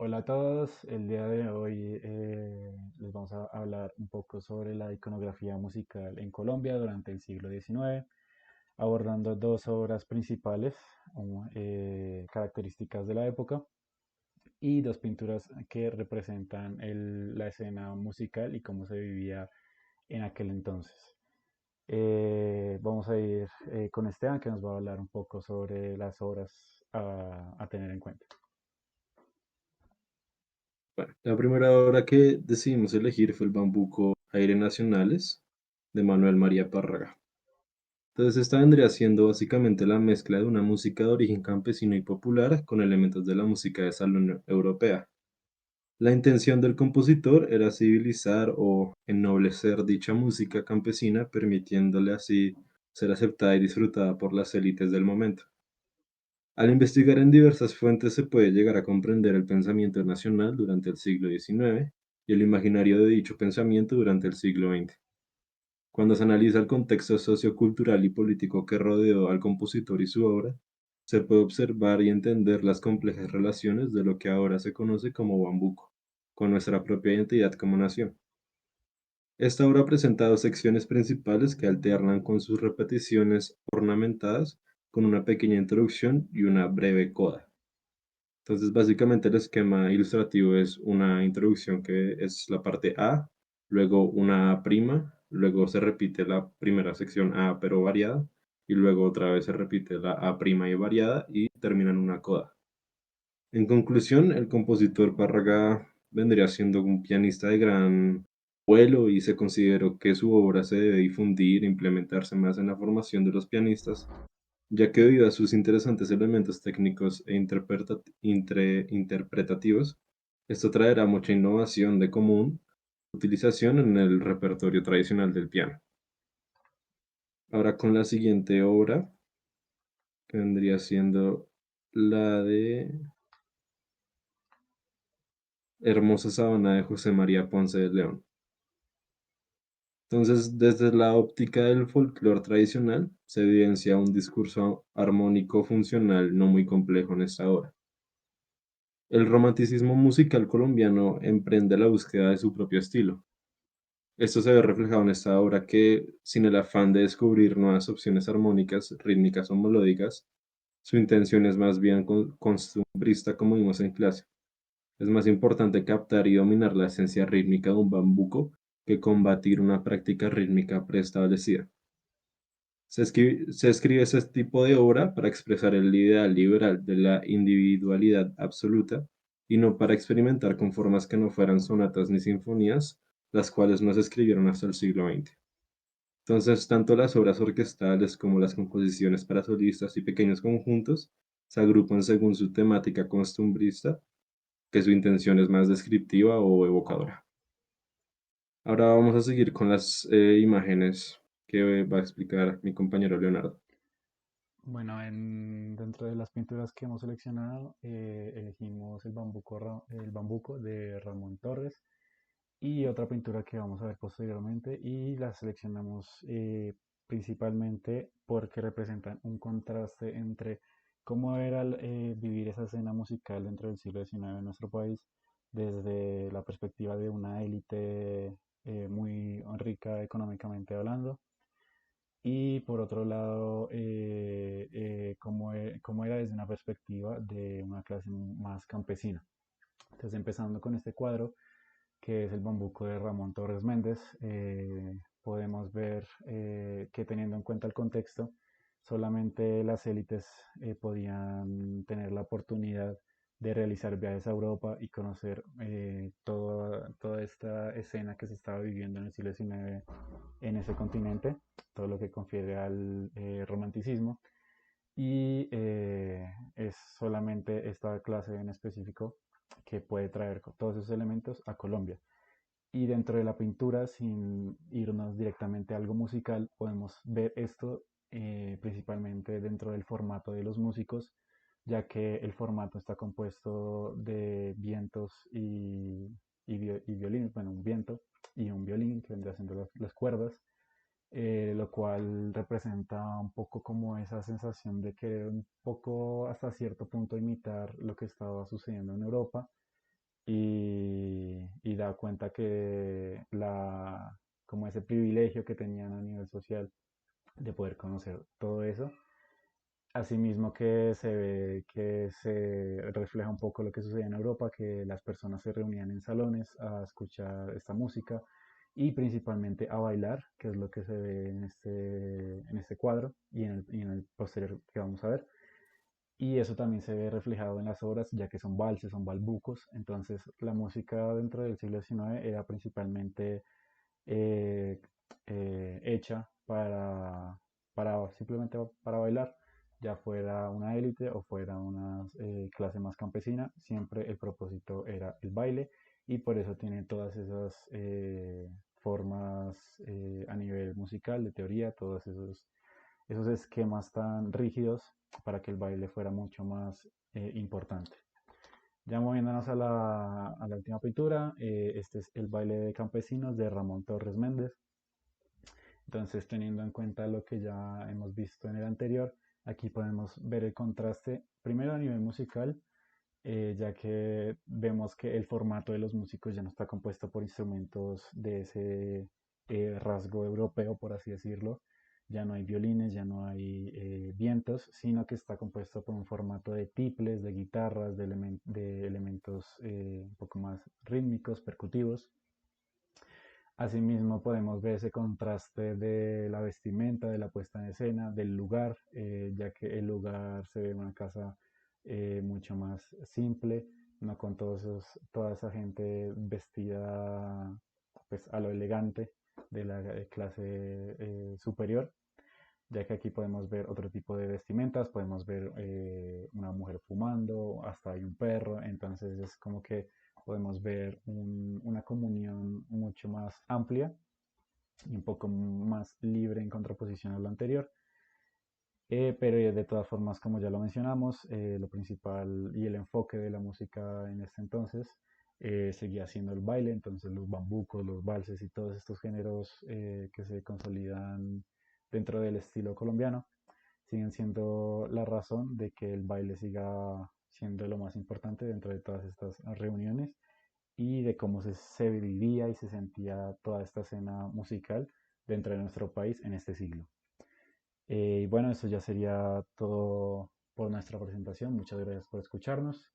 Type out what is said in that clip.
Hola a todos, el día de hoy les vamos a hablar un poco sobre la iconografía musical en Colombia durante el siglo XIX, abordando dos obras principales, características de la época, y dos pinturas que representan la escena musical y cómo se vivía en aquel entonces. Vamos a ir con Esteban, que nos va a hablar un poco sobre las obras a tener en cuenta. Bueno, la primera obra que decidimos elegir fue el Bambuco Aire Nacionales de Manuel María Párraga. Entonces, esta vendría siendo básicamente la mezcla de una música de origen campesino y popular con elementos de la música de salón europea. La intención del compositor era civilizar o ennoblecer dicha música campesina, permitiéndole así ser aceptada y disfrutada por las élites del momento. Al investigar en diversas fuentes se puede llegar a comprender el pensamiento nacional durante el siglo XIX y el imaginario de dicho pensamiento durante el siglo XX. Cuando se analiza el contexto sociocultural y político que rodeó al compositor y su obra, se puede observar y entender las complejas relaciones de lo que ahora se conoce como bambuco, con nuestra propia identidad como nación. Esta obra presenta dos secciones principales que alternan con sus repeticiones ornamentadas con una pequeña introducción y una breve coda. Entonces, básicamente el esquema ilustrativo es una introducción que es la parte A, luego una A', luego se repite la primera sección A pero variada, y luego otra vez se repite la A' y variada y termina en una coda. En conclusión, el compositor Párraga vendría siendo un pianista de gran vuelo y se consideró que su obra se debe difundir e implementarse más en la formación de los pianistas, ya que debido a sus interesantes elementos técnicos e interpretativos, esto traerá mucha innovación de común utilización en el repertorio tradicional del piano. Ahora con la siguiente obra, que vendría siendo la de Hermosa Sabana de José María Ponce de León. Entonces, desde la óptica del folclore tradicional, se evidencia un discurso armónico funcional no muy complejo en esta obra. El romanticismo musical colombiano emprende la búsqueda de su propio estilo. Esto se ve reflejado en esta obra que, sin el afán de descubrir nuevas opciones armónicas, rítmicas o melódicas, su intención es más bien costumbrista como vimos en clase. Es más importante captar y dominar la esencia rítmica de un bambuco que combatir una práctica rítmica preestablecida. Se escribe ese tipo de obra para expresar el ideal liberal de la individualidad absoluta y no para experimentar con formas que no fueran sonatas ni sinfonías, las cuales no se escribieron hasta el siglo XX. Entonces, tanto las obras orquestales como las composiciones para solistas y pequeños conjuntos se agrupan según su temática costumbrista, que su intención es más descriptiva o evocadora. Ahora vamos a seguir con las imágenes que va a explicar mi compañero Leonardo. Bueno, dentro de las pinturas que hemos seleccionado, elegimos el bambuco de Ramón Torres y otra pintura que vamos a ver posteriormente y las seleccionamos principalmente porque representan un contraste entre cómo era vivir esa escena musical dentro del siglo XIX en nuestro país desde la perspectiva de una élite muy rica económicamente hablando y por otro lado, cómo era desde una perspectiva de una clase más campesina. Entonces, empezando con este cuadro, que es el bambuco de Ramón Torres Méndez, podemos ver que teniendo en cuenta el contexto, solamente las élites podían tener la oportunidad de realizar viajes a Europa y conocer toda esta escena que se estaba viviendo en el siglo XIX en ese continente, todo lo que confiere al romanticismo, y es solamente esta clase en específico que puede traer todos esos elementos a Colombia. Y dentro de la pintura, sin irnos directamente a algo musical, podemos ver esto principalmente dentro del formato de los músicos, ya que el formato está compuesto de vientos y violines, bueno, un viento y un violín que vendría siendo las cuerdas, lo cual representa un poco como esa sensación de querer un poco hasta cierto punto imitar lo que estaba sucediendo en Europa y da cuenta que como ese privilegio que tenían a nivel social de poder conocer todo eso. Asimismo que se ve que se refleja un poco lo que sucede en Europa, que las personas se reunían en salones a escuchar esta música y principalmente a bailar, que es lo que se ve en este cuadro y en el posterior que vamos a ver. Y eso también se ve reflejado en las obras, ya que son valses, son balbucos. Entonces, la música dentro del siglo XIX era principalmente eh, hecha para simplemente para bailar, ya fuera una élite o fuera una clase más campesina. Siempre el propósito era el baile y por eso tiene todas esas formas a nivel musical, de teoría, todos esos esquemas tan rígidos para que el baile fuera mucho más importante. Ya moviéndonos a la última pintura, este es el baile de campesinos de Ramón Torres Méndez. Entonces, teniendo en cuenta lo que ya hemos visto en el anterior, aquí podemos ver el contraste, primero a nivel musical, ya que vemos que el formato de los músicos ya no está compuesto por instrumentos de ese rasgo europeo, por así decirlo. Ya no hay violines, ya no hay vientos, sino que está compuesto por un formato de tiples, de guitarras, de elementos un poco más rítmicos, percutivos. Asimismo, podemos ver ese contraste de la vestimenta, de la puesta en escena, del lugar, ya que el lugar se ve una casa mucho más simple, no con toda esa gente vestida pues, a lo elegante de la clase superior, ya que aquí podemos ver otro tipo de vestimentas, podemos ver una mujer fumando, hasta hay un perro, entonces es como que podemos ver una comunión mucho más amplia y un poco más libre en contraposición a lo anterior. Pero de todas formas, como ya lo mencionamos, lo principal y el enfoque de la música en este entonces seguía siendo el baile, entonces los bambucos, los valses y todos estos géneros que se consolidan dentro del estilo colombiano siguen siendo la razón de que el baile siga siendo lo más importante dentro de todas estas reuniones y de cómo se vivía y se sentía toda esta escena musical dentro de nuestro país en este siglo. Y bueno, eso ya sería todo por nuestra presentación. Muchas gracias por escucharnos.